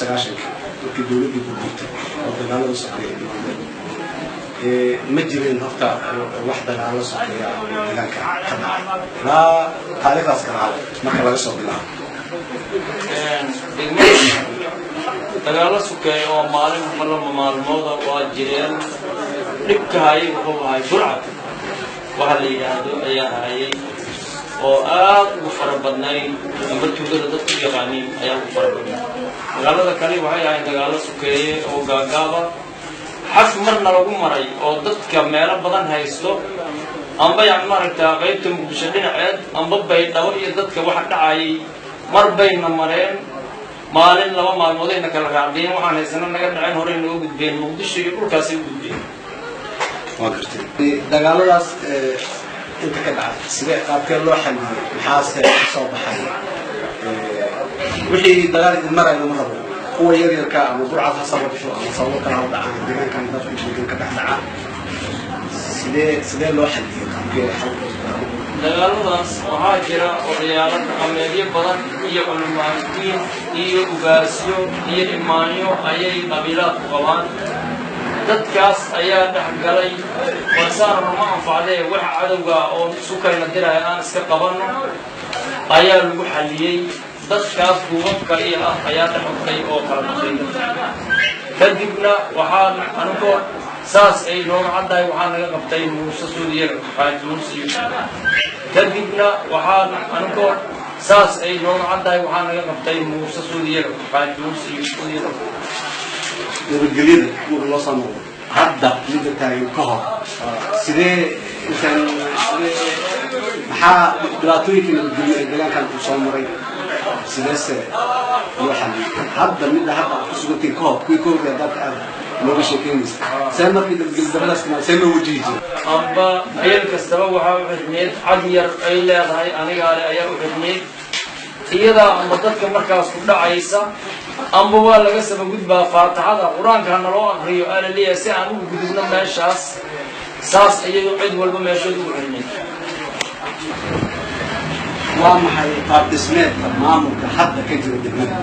سراشن كي دولة بيبوت ودنا له سكري مجرين هفتا واحدة على سكري لكن لا تاريخ أسكن على ما كان رأسه بلا dagaalo sukeeyo oo maalin maalmooda waa jireen dhibka hay wuxuu ahay burcad waxa la yiraahdo ayaa hayay oo aad ugu fara badnay amba tuugada dadku yaqaaniin ayaa ugu fara badnay dagaalada kale waxay ahayd dagaalo sukeeye oo gaagaaba xaf marna lagu maray oo dadka meelo badan haysto amba yacni maaragtaa qaybta muqdisho dhinaceed amba baydhabo iyo dadka waxa dhacayay mar bayna mareen maalin laba maalmoodayna kala raacdeen waxaan haysana naga dhaceen hore inoo gudbeen muqdisho iyo dhulkaas ay gudbeen waa gartay dagaaladaas inta ka dhacay sidee qaabkee loo xaliyay maxaase soo baxay wixii dagaalkii marayna ma rabo kuwa yaryarka ama burcad ha sababsho ama sababo kale ha dhacaan deegaankan dadku shaqeyn ka dhex dhaca sidee loo xaliyay qaabkee dagaaladaas waxaa jira odayaalo dhaqameedyo badan iyo culimaatiin iyo ugaasyo iyo imaanyo ayay qabiilaadku qabaan dadkaas ayaa dhexgalay wasaar ma anfacdee waxa cadowga oo sukayna diraya aan iska qabanno ayaa lagu xaliyey dadkaas duubabka iyo ah ayaa dhexogtay oo kala noqday kadibna waxaan anigoo saas ay nooga caddahay waxaa naga qabtay muuse suudiyaga xaaji muuse kadibna waxaan anigoo saas ay nooga caddahay waxaa naga qabtay muuse suudiyaga xaaji muuse suudiyaga nabadgelyada kuwa loo soo noqdo hadda midda taagan ka hor sidee intaan maxaa dhibaatooyinka nabadgelyo ee deegaankan uu soo maray sideese loo xaliyay hadda midda hadda ku sugantay ka hor kuwii ka horreeya dalka aad looga sheekeynaysa see markii nabadgelyo daradaas timaa see loo wajihi jiray amba meel kastaba waxaa u xidhneed cad yar ay leedahay anigaale ayaa u xidhneed iyadaa amba dadka markaas ku dhacaysa amba waa laga saba gudbaa faataxada qur-aanka naloo akriyo aala leeyahay si aan ugu gudubno meeshaas saas iyadoo cid walba meeshood ugu xidhneed waa maxay qaab dhismeedka maamulka hadda ka jira degmada